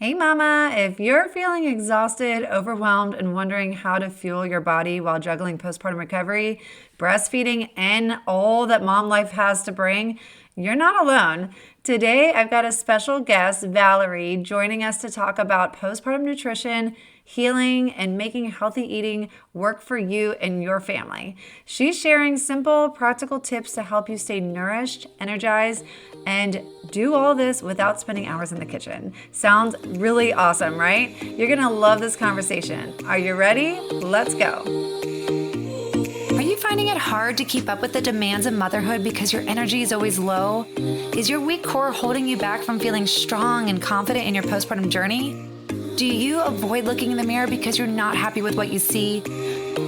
Hey, Mama, if you're feeling exhausted, overwhelmed, and wondering how to fuel your body while juggling postpartum recovery, breastfeeding, and all that mom life has to bring, you're not alone. Today, I've got a special guest, Valerie, joining us to talk about postpartum nutrition, healing, and making healthy eating work for you and your family. She's sharing simple, practical tips to help you stay nourished, energized, and do all this without spending hours in the kitchen. Sounds really awesome, right? You're gonna love this conversation. Are you ready? Let's go. Are you finding it hard to keep up with the demands of motherhood because your energy is always low? Is your weak core holding you back from feeling strong and confident in your postpartum journey? Do you avoid looking in the mirror because you're not happy with what you see?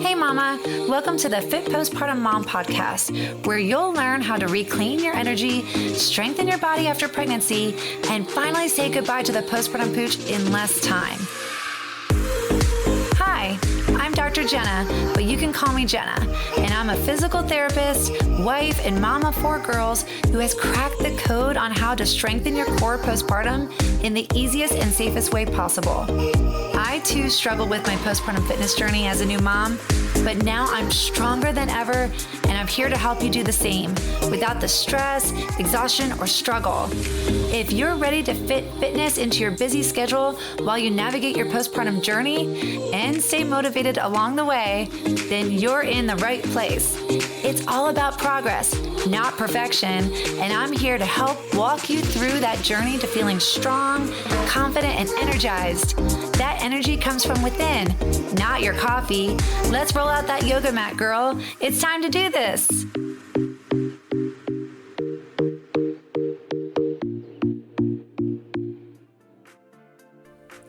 Hey Mama, welcome to the Fit Postpartum Mom podcast, where you'll learn how to reclaim your energy, strengthen your body after pregnancy, and finally say goodbye to the postpartum pooch in less time. Hi, I'm Dr. Jena, but you can call me Jena, and I'm a physical therapist, wife, and mom of 4 girls who has cracked the code on how to strengthen your core postpartum in the easiest and safest way possible. I too struggled with my postpartum fitness journey as a new mom, but now I'm stronger than ever, and I'm here to help you do the same without the stress, exhaustion, or struggle. If you're ready to fit fitness into your busy schedule while you navigate your postpartum journey and stay motivated along the way, then you're in the right place. It's all about progress, not perfection, and I'm here to help walk you through that journey to feeling strong, confident, and energized. That energy comes from within, not your coffee. Let's roll out that yoga mat, girl. It's time to do this.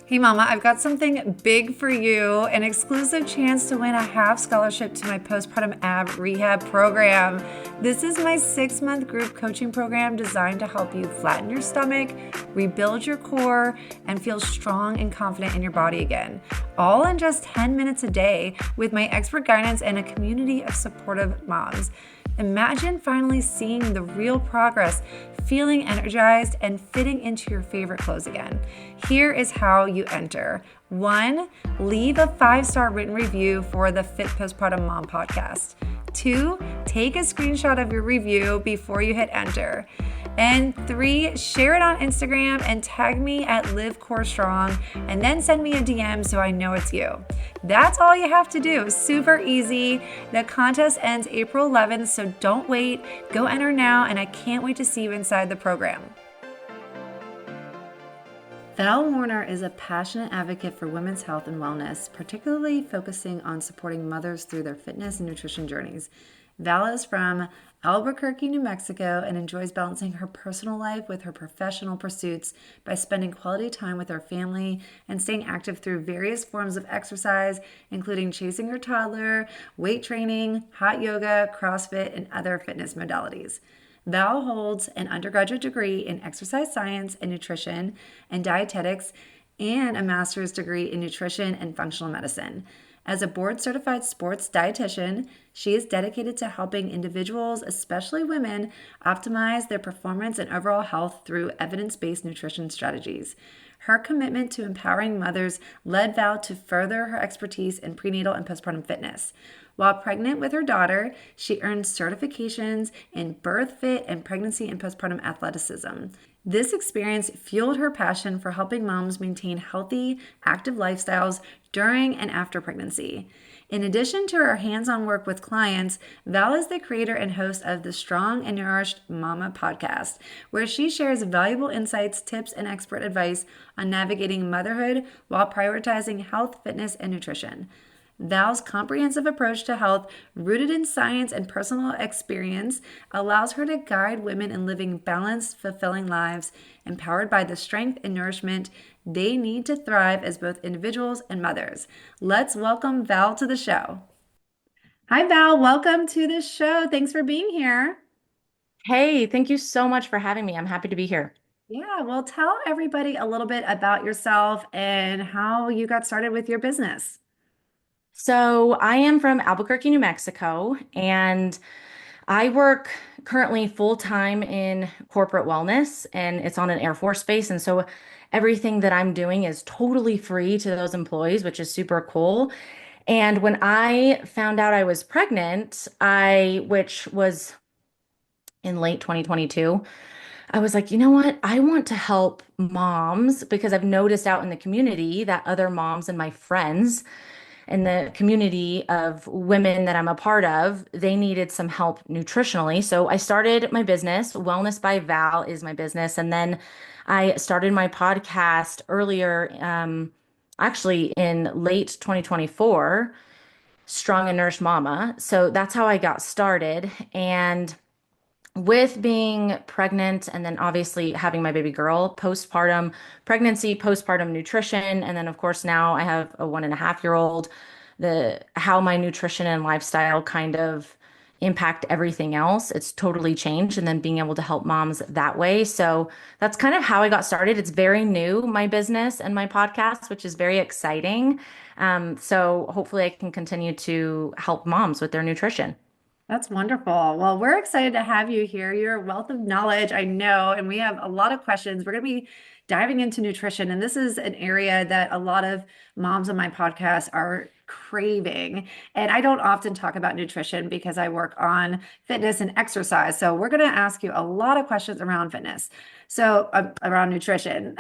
Hey Mama, I've got something big for you, an exclusive chance to win a half scholarship to my Postpartum Ab Rehab program. This is my 6-month group coaching program designed to help you flatten your stomach, rebuild your core, and feel strong and confident in your body again. All in just 10 minutes a day with my expert guidance and a community of supportive moms. Imagine finally seeing the real progress, feeling energized, and fitting into your favorite clothes again. Here is how you enter. 1, leave a 5-star written review for the Fit Postpartum Mom podcast. 2, take a screenshot of your review before you hit enter. And 3, share it on Instagram and tag me at Live Core Strong, and then send me a DM so I know it's you. That's all you have to do. Super easy. The contest ends April 11th, so don't wait. Go enter now, and I can't wait to see you inside the program. Val Warner is a passionate advocate for women's health and wellness, particularly focusing on supporting mothers through their fitness and nutrition journeys. Val is from Albuquerque, New Mexico, and enjoys balancing her personal life with her professional pursuits by spending quality time with her family and staying active through various forms of exercise, including chasing her toddler, weight training, hot yoga, CrossFit, and other fitness modalities. Val holds an undergraduate degree in exercise science and nutrition and dietetics and a master's degree in nutrition and functional medicine. As a board-certified sports dietitian, she is dedicated to helping individuals, especially women, optimize their performance and overall health through evidence-based nutrition strategies. Her commitment to empowering mothers led Val to further her expertise in prenatal and postpartum fitness. While pregnant with her daughter, she earned certifications in birth fit and pregnancy and postpartum athleticism. This experience fueled her passion for helping moms maintain healthy, active lifestyles during and after pregnancy. In addition to her hands-on work with clients, Val is the creator and host of the Strong and Nourished Mama podcast, where she shares valuable insights, tips, and expert advice on navigating motherhood while prioritizing health, fitness, and nutrition. Val's comprehensive approach to health, rooted in science and personal experience, allows her to guide women in living balanced, fulfilling lives, empowered by the strength and nourishment they need to thrive as both individuals and mothers. Let's welcome Val to the show. Hi, Val. Welcome to the show. Thanks for being here. Hey, thank you so much for having me. I'm happy to be here. Yeah, well, tell everybody a little bit about yourself and how you got started with your business. So, I am from Albuquerque, New Mexico, and I work currently full time in corporate wellness, and it's on an Air Force base. And so, everything that I'm doing is totally free to those employees, which is super cool. And when I found out I was pregnant, which was in late 2022, I was like, you know what? I want to help moms because I've noticed out in the community that other moms and my friends in the community of women that I'm a part of, they needed some help nutritionally. So I started my business. Wellness by Val is my business. And then I started my podcast earlier, actually in late 2024, Strong and Nourished Mama. So that's how I got started. And with being pregnant and then obviously having my baby girl, postpartum pregnancy, postpartum nutrition, and then of course now I have a 1.5 year old, the how my nutrition and lifestyle kind of impact everything else. It's totally changed. And then being able to help moms that way. So that's kind of how I got started. It's very new, my business and my podcast, which is very exciting. So hopefully I can continue to help moms with their nutrition. That's wonderful. Well, we're excited to have you here. You're a wealth of knowledge, I know, and we have a lot of questions. We're going to be diving into nutrition, and this is an area that a lot of moms on my podcast are craving. And I don't often talk about nutrition because I work on fitness and exercise. So we're going to ask you a lot of questions around fitness. So around nutrition.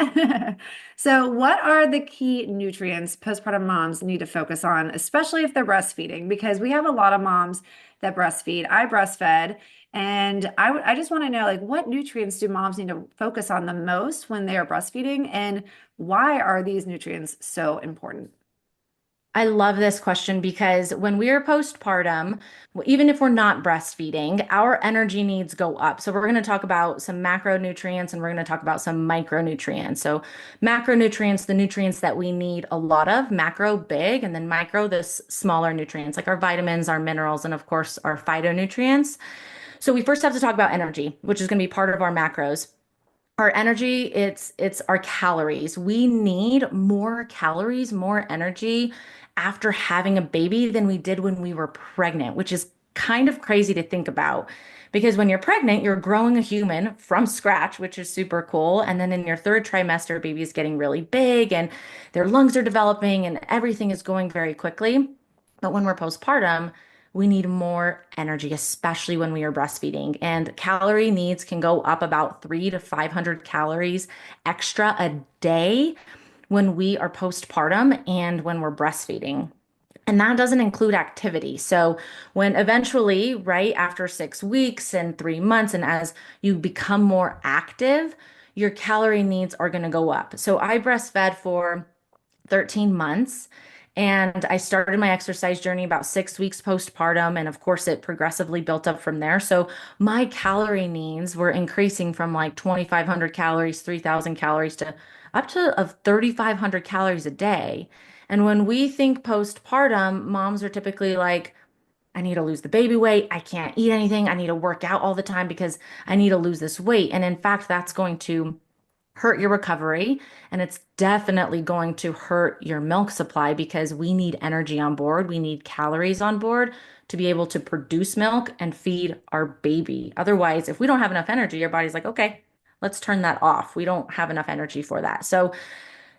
So what are the key nutrients postpartum moms need to focus on, especially if they're breastfeeding? Because we have a lot of moms that breastfeed. I breastfed, and I just want to know, like, what nutrients do moms need to focus on the most when they are breastfeeding, and why are these nutrients so important? I love this question because when we are postpartum, even if we're not breastfeeding, our energy needs go up. So, we're going to talk about some macronutrients and we're going to talk about some micronutrients. So, macronutrients, the nutrients that we need a lot of, macro, big, and then micro, the smaller nutrients like our vitamins, our minerals, and of course, our phytonutrients. So, we first have to talk about energy, which is going to be part of our macros. Our energy, it's our calories. We need more calories, more energy after having a baby than we did when we were pregnant, which is kind of crazy to think about. Because when you're pregnant, you're growing a human from scratch, which is super cool. And then in your third trimester, baby is getting really big and their lungs are developing and everything is going very quickly. But when we're postpartum, we need more energy, especially when we are breastfeeding. And calorie needs can go up about 300 to 500 calories extra a day when we are postpartum and when we're breastfeeding. And that doesn't include activity. So, when eventually, right after 6 weeks and 3 months, and as you become more active, your calorie needs are going to go up. So, I breastfed for 13 months. And I started my exercise journey about 6 weeks postpartum. And of course, it progressively built up from there. So my calorie needs were increasing from like 2,500 calories, 3,000 calories to up to of 3,500 calories a day. And when we think postpartum, moms are typically like, I need to lose the baby weight. I can't eat anything. I need to work out all the time because I need to lose this weight. And in fact, that's going to hurt your recovery. And it's definitely going to hurt your milk supply because we need energy on board. We need calories on board to be able to produce milk and feed our baby. Otherwise, if we don't have enough energy, your body's like, okay, let's turn that off. We don't have enough energy for that. So,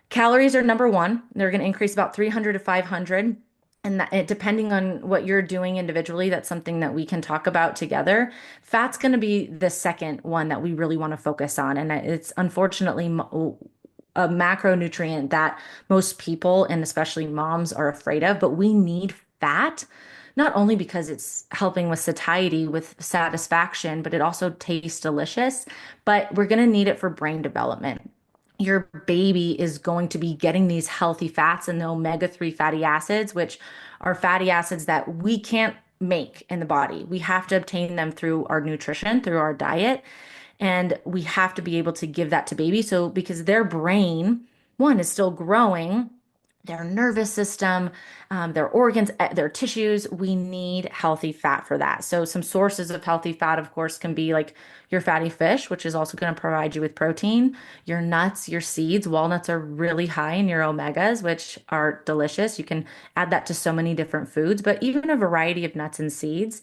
calories are number one. They're going to increase about 300 to 500. And depending on what you're doing individually, that's something that we can talk about together. Fat's going to be the second one that we really want to focus on. And it's unfortunately a macronutrient that most people and especially moms are afraid of, but we need fat. Not only because it's helping with satiety, with satisfaction, but it also tastes delicious. But we're going to need it for brain development. Your baby is going to be getting these healthy fats and the omega-3 fatty acids, which are fatty acids that we can't make in the body. We have to obtain them through our nutrition, through our diet, and we have to be able to give that to baby. So, because their brain, one, is still growing, their nervous system, their organs, their tissues, we need healthy fat for that. So, some sources of healthy fat, of course, can be like your fatty fish, which is also going to provide you with protein, your nuts, your seeds. Walnuts are really high in your omegas, which are delicious. You can add that to so many different foods, but even a variety of nuts and seeds,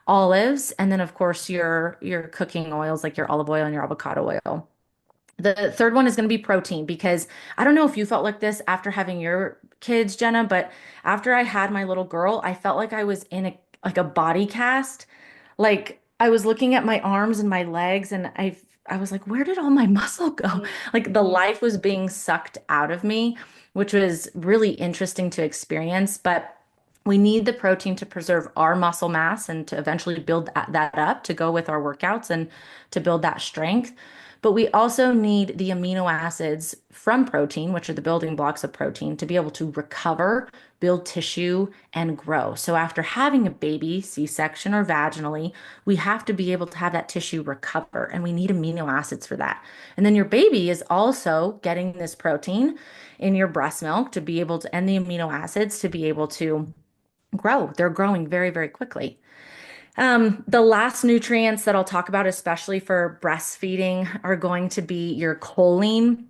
olives, and then, of course, your cooking oils like your olive oil and your avocado oil. The third one is going to be protein because I don't know if you felt like this after having your kids, Jenna, but after I had my little girl, I felt like I was in a body cast. Like I was looking at my arms and my legs and I was like, where did all my muscle go? Like the life was being sucked out of me, which was really interesting to experience, but we need the protein to preserve our muscle mass and to eventually build that up to go with our workouts and to build that strength. But we also need the amino acids from protein, which are the building blocks of protein, to be able to recover, build tissue, and grow. So after having a baby, C-section or vaginally, we have to be able to have that tissue recover, and we need amino acids for that. And then your baby is also getting this protein in your breast milk to be able to, and the amino acids to be able to grow. They're growing very, very quickly. The last nutrients that I'll talk about, especially for breastfeeding, are going to be your choline,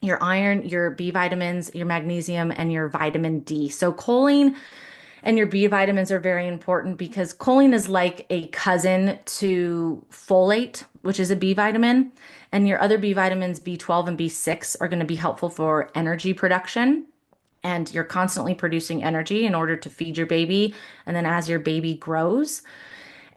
your iron, your B vitamins, your magnesium, and your vitamin D. So, choline and your B vitamins are very important because choline is like a cousin to folate, which is a B vitamin. And your other B vitamins, B12 and B6, are going to be helpful for energy production. And you're constantly producing energy in order to feed your baby. And then as your baby grows,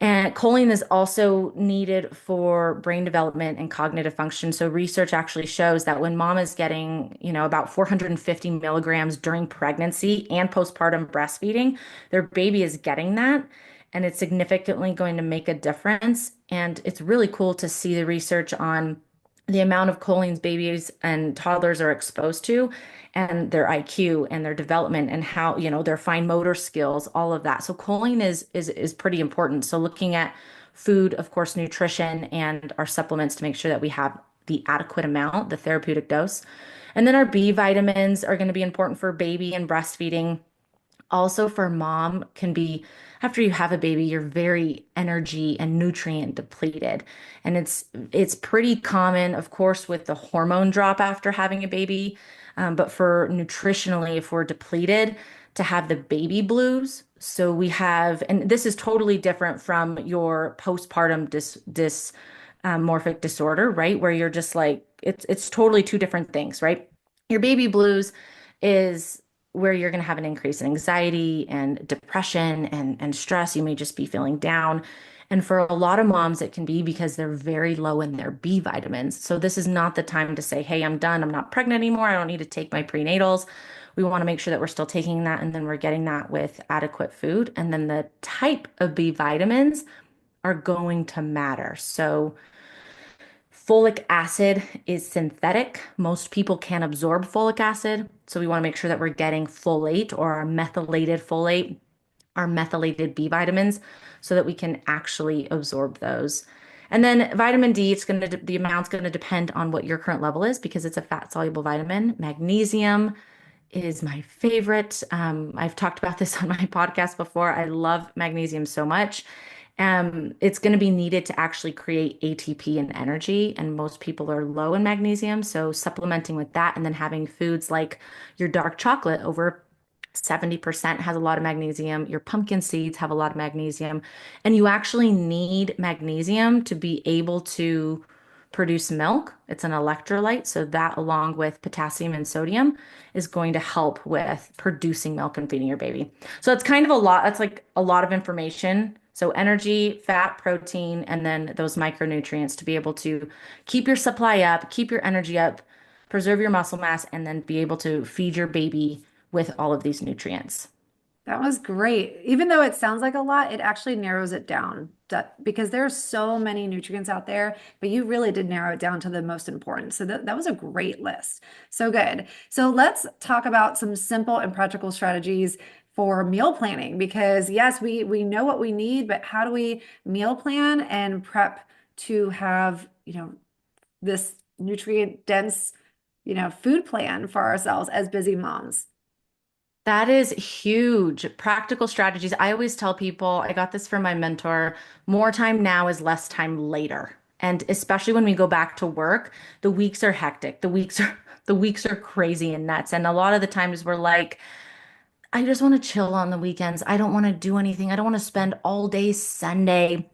and choline is also needed for brain development and cognitive function. So research actually shows that when mom is getting, about 450 milligrams during pregnancy and postpartum breastfeeding, their baby is getting that. And it's significantly going to make a difference. And it's really cool to see the research on the amount of cholines babies and toddlers are exposed to and their IQ and their development and how, their fine motor skills, all of that. So choline is pretty important. So looking at food, of course, nutrition and our supplements to make sure that we have the adequate amount, the therapeutic dose. And then our B vitamins are going to be important for baby and breastfeeding. Also for mom can be after you have a baby, you're very energy and nutrient depleted. And it's pretty common, of course, with the hormone drop after having a baby. But for nutritionally, if we're depleted, to have the baby blues. So we have, and this is totally different from your postpartum dysmorphic disorder, right? Where you're just like, it's totally two different things, right? Your baby blues is where you're going to have an increase in anxiety and depression and stress. You may just be feeling down. And for a lot of moms, it can be because they're very low in their B vitamins. So this is not the time to say, hey, I'm done. I'm not pregnant anymore. I don't need to take my prenatals. We want to make sure that we're still taking that and then we're getting that with adequate food. And then the type of B vitamins are going to matter. So folic acid is synthetic. Most people can't absorb folic acid. So we want to make sure that we're getting folate or our methylated folate, our methylated B vitamins, so that we can actually absorb those. And then vitamin D, the amount's going to depend on what your current level is because it's a fat soluble vitamin. Magnesium is my favorite. I've talked about this on my podcast before. I love magnesium so much. It's going to be needed to actually create ATP and energy, and most people are low in magnesium. So supplementing with that, and then having foods like your dark chocolate over 70% has a lot of magnesium. Your pumpkin seeds have a lot of magnesium, and you actually need magnesium to be able to produce milk. It's an electrolyte, so that along with potassium and sodium is going to help with producing milk and feeding your baby. So it's kind of a lot. That's like a lot of information. So energy, fat, protein, and then those micronutrients to be able to keep your supply up, keep your energy up, preserve your muscle mass, and then be able to feed your baby with all of these nutrients. That was great. Even though it sounds like a lot, it actually narrows it down because there are so many nutrients out there, but you really did narrow it down to the most important. So that was a great list. So good. So let's talk about some simple and practical strategies for meal planning because yes, we know what we need, but how do we meal plan and prep to have, this nutrient dense, food plan for ourselves as busy moms? That is huge. Practical strategies. I always tell people, I got this from my mentor, more time now is less time later. And especially when we go back to work, the weeks are hectic. The weeks are crazy and nuts. And a lot of the times we're like, I just want to chill on the weekends. I don't want to do anything. I don't want to spend all day Sunday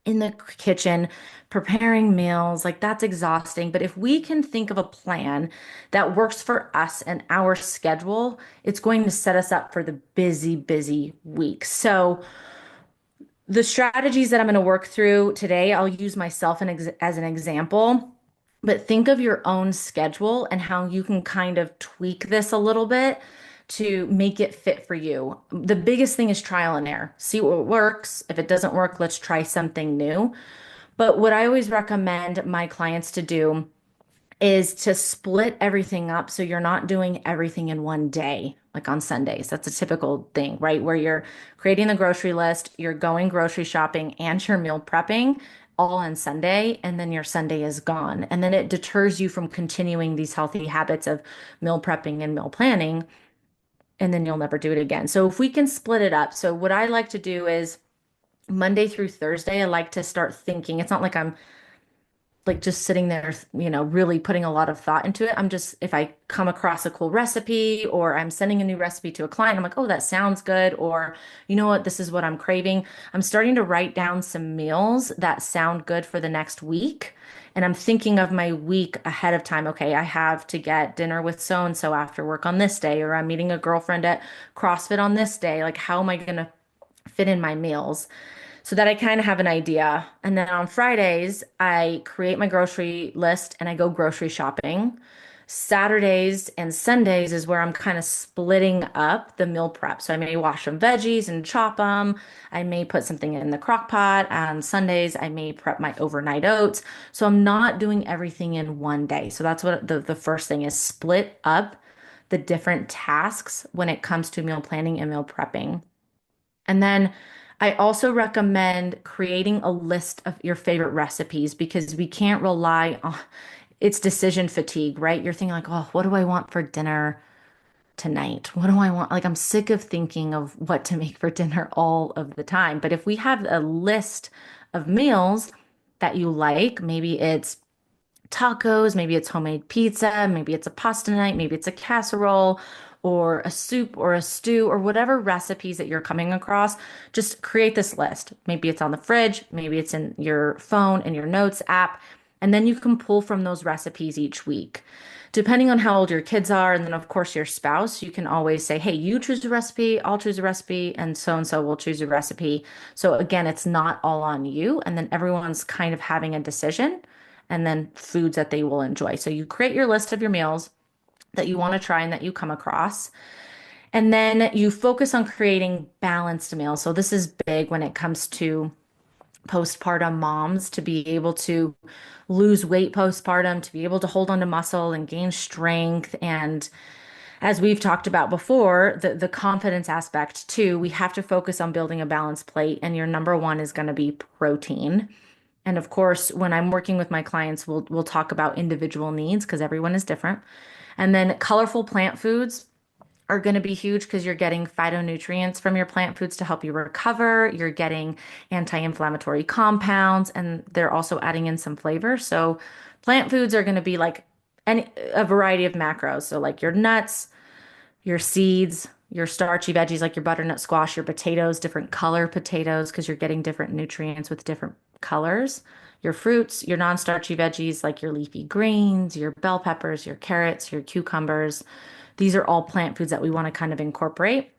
in the kitchen preparing meals. Like that's exhausting. But if we can think of a plan that works for us and our schedule, it's going to set us up for the busy, busy week. So the strategies that I'm going to work through today, I'll use myself as an example, but think of your own schedule and how you can kind of tweak this a little bit to make it fit for you. The biggest thing is trial and error. See what works. If it doesn't work, let's try something new. But what I always recommend my clients to do is to split everything up so you're not doing everything in one day, like on Sundays. That's a typical thing, right? Where you're creating the grocery list, you're going grocery shopping, and you're meal prepping all on Sunday, and then your Sunday is gone. And then it deters you from continuing these healthy habits of meal prepping and meal planning, and then you'll never do it again. So if we can split it up. So what I like to do is Monday through Thursday, I like to start thinking. It's not like I'm like just sitting there, really putting a lot of thought into it. I'm just, if I come across a cool recipe or I'm sending a new recipe to a client, I'm like, oh, that sounds good. Or, you know what, this is what I'm craving. I'm starting to write down some meals that sound good for the next week. And I'm thinking of my week ahead of time. Okay, I have to get dinner with so and so after work on this day, or I'm meeting a girlfriend at CrossFit on this day. Like, how am I going to fit in my meals? So that I kind of have an idea. And then on Fridays, I create my grocery list and I go grocery shopping. Saturdays and Sundays is where I'm kind of splitting up the meal prep. So I may wash some veggies and chop them. I may put something in the crock pot. On Sundays, I may prep my overnight oats. So I'm not doing everything in one day. So that's what the first thing is, split up the different tasks when it comes to meal planning and meal prepping. And then I also recommend creating a list of your favorite recipes because we can't rely on it's decision fatigue, right? You're thinking like, oh, what do I want for dinner tonight? What do I want? Like, I'm sick of thinking of what to make for dinner all of the time. But if we have a list of meals that you like, maybe it's tacos, maybe it's homemade pizza, maybe it's a pasta night, maybe it's a casserole or a soup or a stew or whatever recipes that you're coming across, just create this list. Maybe it's on the fridge, maybe it's in your phone and your notes app, and then you can pull from those recipes each week. Depending on how old your kids are, and then of course your spouse, you can always say, hey, you choose a recipe, I'll choose a recipe, and so will choose a recipe. So again, it's not all on you, and then everyone's kind of having a decision and then foods that they will enjoy. So you create your list of your meals that you want to try and that you come across. And then you focus on creating balanced meals. So this is big when it comes to postpartum moms to be able to lose weight postpartum, to be able to hold on to muscle and gain strength. And as we've talked about before, the confidence aspect too, we have to focus on building a balanced plate. And your number one is going to be protein. And of course, when I'm working with my clients, we'll talk about individual needs because everyone is different. And then colorful plant foods are going to be huge because you're getting phytonutrients from your plant foods to help you recover. You're getting anti-inflammatory compounds, and they're also adding in some flavor. So plant foods are going to be like a variety of macros. So like your nuts, your seeds, your starchy veggies like your butternut squash, your potatoes, different color potatoes because you're getting different nutrients with different colors. Your fruits, your non-starchy veggies like your leafy greens, your bell peppers, your carrots, your cucumbers. These are all plant foods that we want to kind of incorporate.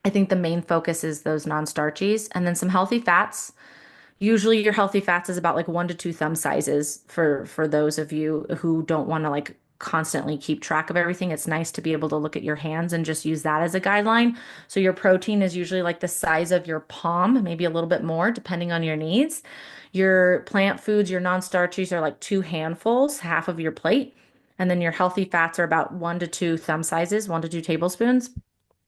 I think the main focus is those non-starchies and then some healthy fats. Usually your healthy fats is about like 1 to 2 thumb sizes for those of you who don't want to like constantly keep track of everything. It's nice to be able to look at your hands and just use that as a guideline. So your protein is usually like the size of your palm, maybe a little bit more depending on your needs. Your plant foods, your non-starchies are like 2 handfuls, half of your plate. And then your healthy fats are about 1 to 2 thumb sizes, 1 to 2 tablespoons.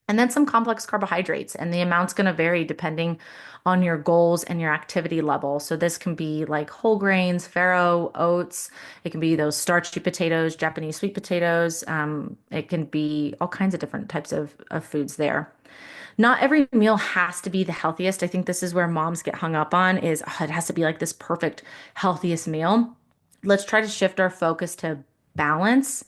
And then some complex carbohydrates, and the amount's going to vary depending on your goals and your activity level. So this can be like whole grains, farro, oats. It can be those starchy potatoes, Japanese sweet potatoes. It can be all kinds of different types of foods there. Not every meal has to be the healthiest. I think this is where moms get hung up on is oh, it has to be like this perfect, healthiest meal. Let's try to shift our focus to balance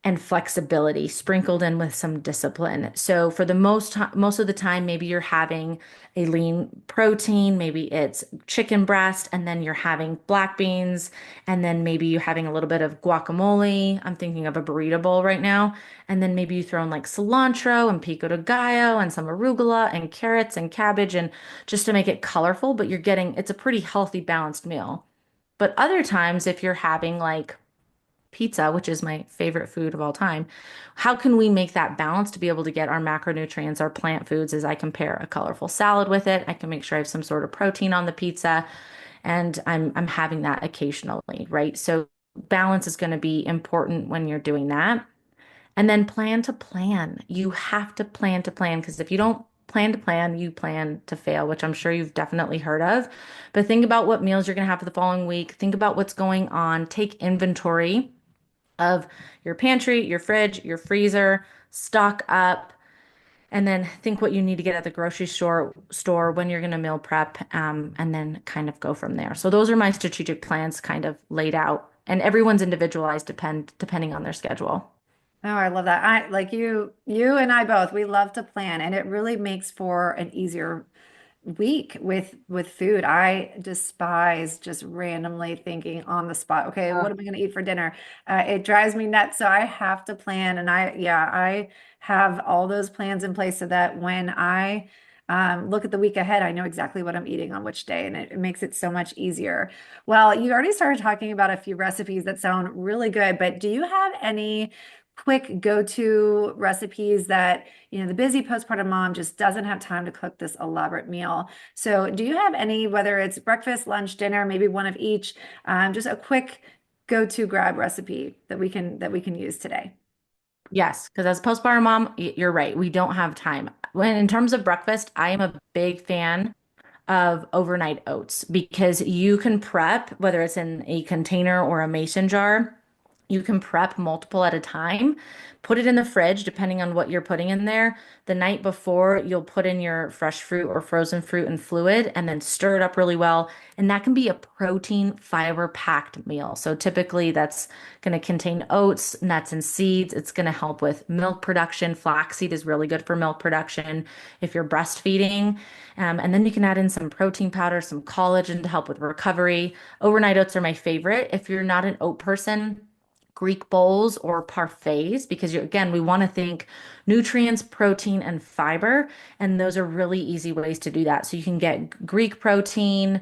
and flexibility sprinkled in with some discipline. So for the most of the time, maybe you're having a lean protein, maybe it's chicken breast, and then you're having black beans, and then maybe you're having a little bit of guacamole. I'm thinking of a burrito bowl right now. And then maybe you throw in like cilantro and pico de gallo and some arugula and carrots and cabbage and just to make it colorful, but it's a pretty healthy, balanced meal. But other times, if you're having like pizza, which is my favorite food of all time, how can we make that balance to be able to get our macronutrients, our plant foods, as I compare a colorful salad with it? I can make sure I have some sort of protein on the pizza, and I'm having that occasionally, right? So balance is going to be important when you're doing that. And then plan to plan. You have to plan to plan because if you don't plan to plan, you plan to fail, which I'm sure you've definitely heard of. But think about what meals you're going to have for the following week. Think about what's going on. Take inventory of your pantry, your fridge, your freezer, stock up, and then think what you need to get at the grocery store when you're going to meal prep, and then kind of go from there. So those are my strategic plans kind of laid out, and everyone's individualized depending on their schedule. Oh, I love that. I like you and I both, we love to plan and it really makes for an easier week with food. I despise just randomly thinking on the spot, okay, what am I going to eat for dinner? It drives me nuts. So I have to plan and I have all those plans in place so that when I look at the week ahead, I know exactly what I'm eating on which day, and it makes it so much easier. Well, you already started talking about a few recipes that sound really good, but do you have any quick go-to recipes that, the busy postpartum mom just doesn't have time to cook this elaborate meal? So do you have any, whether it's breakfast, lunch, dinner, maybe one of each, just a quick go-to grab recipe that we can use today? Yes, because as a postpartum mom, you're right. We don't have time. When in terms of breakfast, I am a big fan of overnight oats because you can prep, whether it's in a container or a mason jar, you can prep multiple at a time, put it in the fridge, depending on what you're putting in there. The night before, you'll put in your fresh fruit or frozen fruit and fluid and then stir it up really well. And that can be a protein fiber packed meal. So typically, that's going to contain oats, nuts, and seeds. It's going to help with milk production. Flaxseed is really good for milk production if you're breastfeeding. And then you can add in some protein powder, some collagen to help with recovery. Overnight oats are my favorite. If you're not an oat person, Greek bowls or parfaits, because again, we want to think nutrients, protein, and fiber, and those are really easy ways to do that. So you can get Greek protein,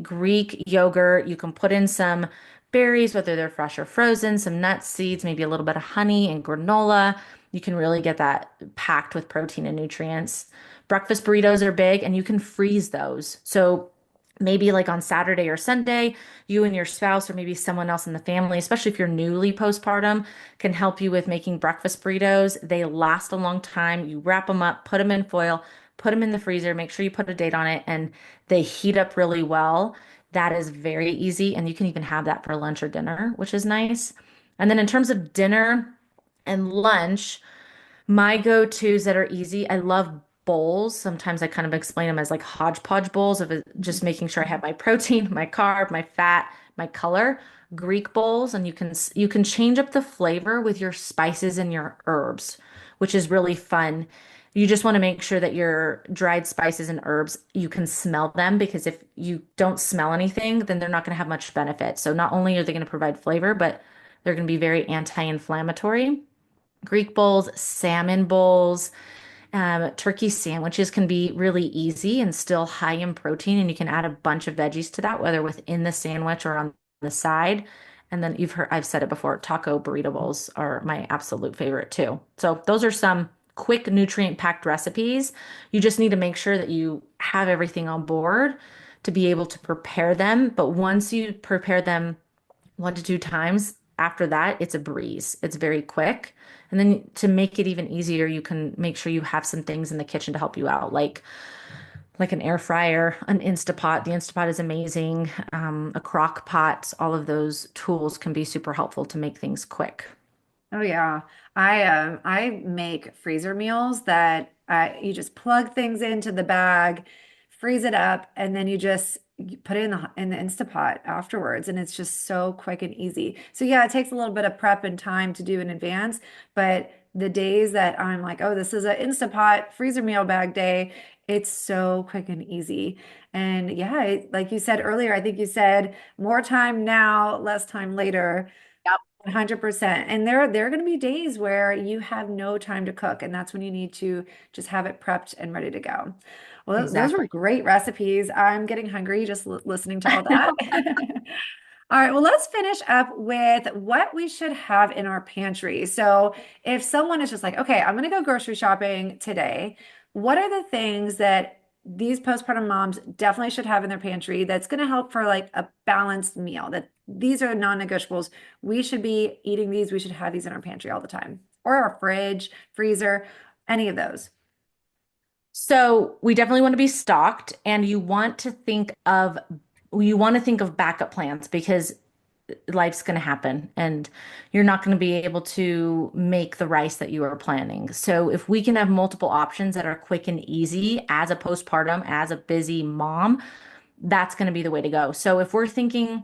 Greek yogurt. You can put in some berries, whether they're fresh or frozen, some nuts, seeds, maybe a little bit of honey and granola. You can really get that packed with protein and nutrients. Breakfast burritos are big, and you can freeze those. So maybe like on Saturday or Sunday, you and your spouse, or maybe someone else in the family, especially if you're newly postpartum, can help you with making breakfast burritos. They last a long time. You wrap them up, put them in foil, put them in the freezer, make sure you put a date on it, and they heat up really well. That is very easy. And you can even have that for lunch or dinner, which is nice. And then in terms of dinner and lunch, my go-tos that are easy, I love bowls. Sometimes I kind of explain them as like hodgepodge bowls of just making sure I have my protein, my carb, my fat, my color. Greek bowls, and you can change up the flavor with your spices and your herbs, which is really fun. You just want to make sure that your dried spices and herbs, you can smell them because if you don't smell anything, then they're not going to have much benefit. So not only are they going to provide flavor, but they're going to be very anti-inflammatory. Greek bowls, salmon bowls, turkey sandwiches can be really easy and still high in protein, and you can add a bunch of veggies to that, whether within the sandwich or on the side. And then I've said it before, taco burrito bowls are my absolute favorite too. So those are some quick nutrient-packed recipes. You just need to make sure that you have everything on board to be able to prepare them. But once you prepare them 1 to 2 times. After that, it's a breeze. It's very quick. And then to make it even easier, you can make sure you have some things in the kitchen to help you out, like an air fryer, an Instapot. The Instapot is amazing. A crock pot. All of those tools can be super helpful to make things quick. Oh yeah. I make freezer meals that you just plug things into the bag, freeze it up, and then you just you put it in the Instapot afterwards, and it's just so quick and easy. So yeah, it takes a little bit of prep and time to do in advance, but the days that I'm like, oh, this is an Instapot freezer meal bag day, it's so quick and easy. And yeah, like you said earlier, I think you said more time now, less time later. Yep. 100%. And there are going to be days where you have no time to cook, and that's when you need to just have it prepped and ready to go. Well, those were Exactly. great recipes. I'm getting hungry just listening to all that. All right, well, let's finish up with what we should have in our pantry. So, if someone is just like, okay, I'm going to go grocery shopping today, what are the things that these postpartum moms definitely should have in their pantry that's going to help for like a balanced meal? That these are non-negotiables. We should be eating these. We should have these in our pantry all the time, or our fridge, freezer, any of those. So we definitely want to be stocked, and you want to think of backup plans because life's going to happen and you're not going to be able to make the rice that you are planning. So if we can have multiple options that are quick and easy as a postpartum, as a busy mom, that's going to be the way to go. So if we're thinking,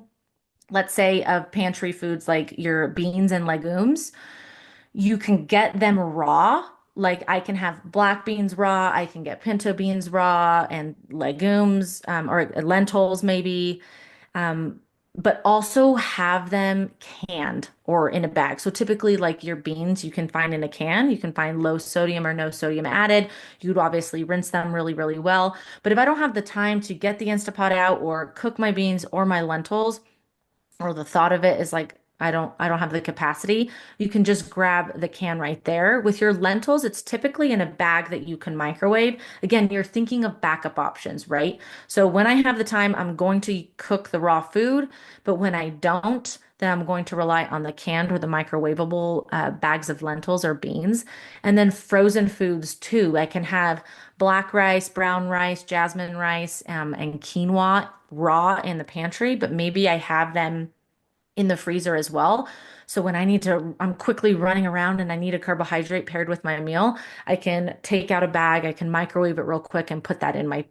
let's say, of pantry foods like your beans and legumes, you can get them raw. Like I can have black beans raw, I can get pinto beans raw and legumes or lentils maybe, um, but also have them canned or in a bag. So typically, like your beans, you can find in a can. You can find low sodium or no sodium added. You'd obviously rinse them really, really well. But if I don't have the time to get the Instapot out or cook my beans or my lentils, or the thought of it is like I don't have the capacity, you can just grab the can right there. With your lentils, it's typically in a bag that you can microwave. Again, you're thinking of backup options, right? So when I have the time, I'm going to cook the raw food, but when I don't, then I'm going to rely on the canned or the microwavable bags of lentils or beans. And then frozen foods too. I can have black rice, brown rice, jasmine rice, and quinoa raw in the pantry, but maybe I have them in the freezer as well. So when I'm quickly running around and I need a carbohydrate paired with my meal, I can take out a bag, I can microwave it real quick and put that in my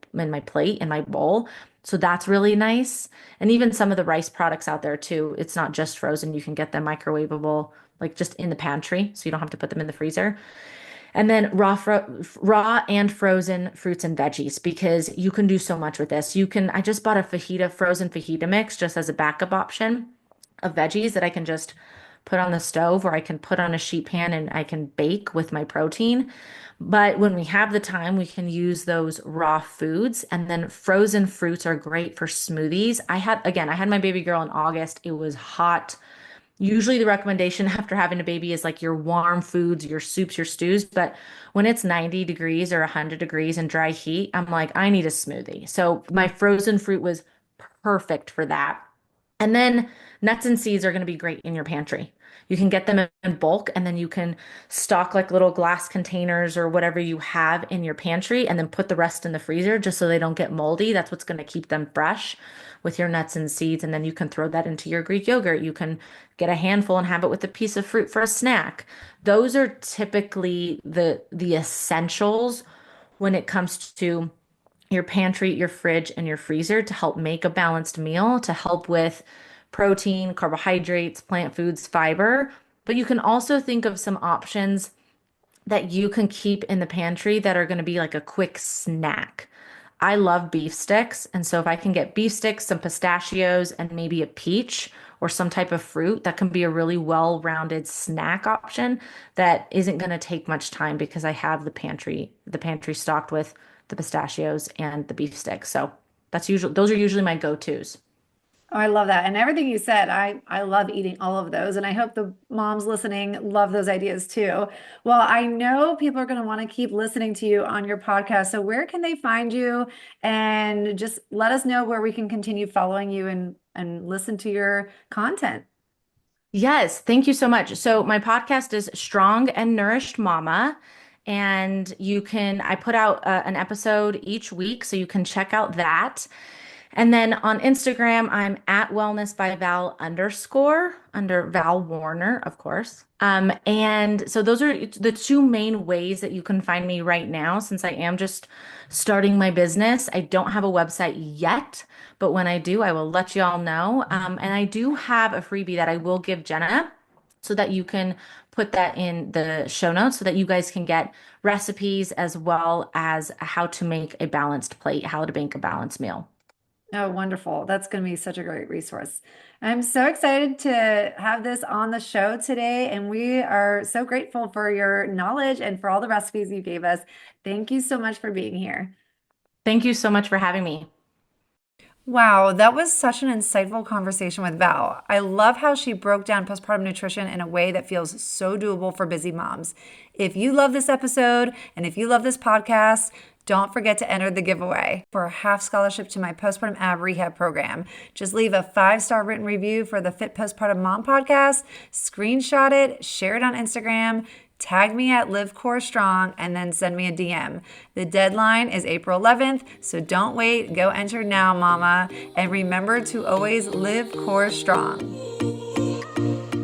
plate, in my bowl. So that's really nice. And even some of the rice products out there too, it's not just frozen. You can get them microwavable, like just in the pantry, so you don't have to put them in the freezer. And then raw and frozen fruits and veggies because you can do so much with this. I just bought a frozen fajita mix just as a backup option of veggies that I can just put on the stove or I can put on a sheet pan and I can bake with my protein. But when we have the time, we can use those raw foods. And then frozen fruits are great for smoothies. I had my baby girl in August. It was hot. Usually the recommendation after having a baby is like your warm foods, your soups, your stews. But when it's 90 degrees or 100 degrees and dry heat, I'm like, I need a smoothie. So my frozen fruit was perfect for that. And then nuts and seeds are going to be great in your pantry. You can get them in bulk and then you can stock like little glass containers or whatever you have in your pantry and then put the rest in the freezer just so they don't get moldy. That's what's going to keep them fresh with your nuts and seeds. And then you can throw that into your Greek yogurt. You can get a handful and have it with a piece of fruit for a snack. Those are typically the essentials when it comes to your pantry, your fridge, and your freezer to help make a balanced meal, to help with protein, carbohydrates, plant foods, fiber. But you can also think of some options that you can keep in the pantry that are going to be like a quick snack. I love beef sticks. And so if I can get beef sticks, some pistachios, and maybe a peach or some type of fruit, that can be a really well-rounded snack option that isn't going to take much time because I have the pantry stocked with the pistachios and the beef sticks. So those are usually my go-tos. Oh, I love that. And everything you said, I love eating all of those. And I hope the moms listening love those ideas too. Well, I know people are going to want to keep listening to you on your podcast. So where can they find you? And just let us know where we can continue following you and listen to your content. Yes, thank you so much. So my podcast is Strong and Nourished Mama, and I put out an episode each week, so you can check out that. And then on Instagram, I'm at wellness by Val underscore under Val Warner, of course. And so those are the two main ways that you can find me right now, since I am just starting my business. I don't have a website yet, but when I do, I will let you all know. And I do have a freebie that I will give Jenna so that you can put that in the show notes so that you guys can get recipes as well as how to make a balanced plate, how to make a balanced meal. Oh, wonderful. That's going to be such a great resource. I'm so excited to have this on the show today, and we are so grateful for your knowledge and for all the recipes you gave us. Thank you so much for being here. Thank you so much for having me. Wow, that was such an insightful conversation with Val. I love how she broke down postpartum nutrition in a way that feels so doable for busy moms. If you love this episode and if you love this podcast, don't forget to enter the giveaway for a half scholarship to my Postpartum Ab Rehab program. Just leave a 5-star written review for the Fit Postpartum Mom podcast, screenshot it, share it on Instagram, tag me at Live Core Strong, and then send me a DM. The deadline is April 11th, so don't wait. Go enter now, mama. And remember to always live core strong.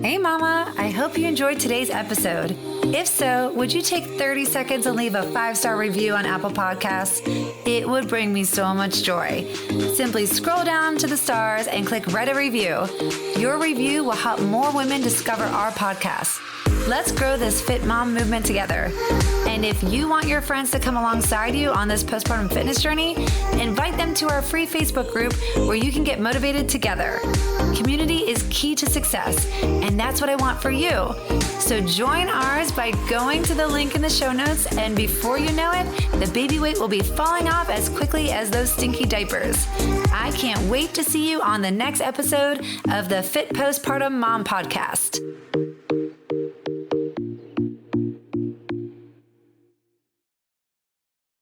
Hey, mama. I hope you enjoyed today's episode. If so, would you take 30 seconds and leave a 5-star review on Apple Podcasts? It would bring me so much joy. Simply scroll down to the stars and click write a review. Your review will help more women discover our podcast. Let's grow this fit mom movement together. And if you want your friends to come alongside you on this postpartum fitness journey, invite them to our free Facebook group where you can get motivated together. Community is key to success, and that's what I want for you. So join ours by going to the link in the show notes, and before you know it, the baby weight will be falling off as quickly as those stinky diapers. I can't wait to see you on the next episode of the Fit Postpartum Mom Podcast.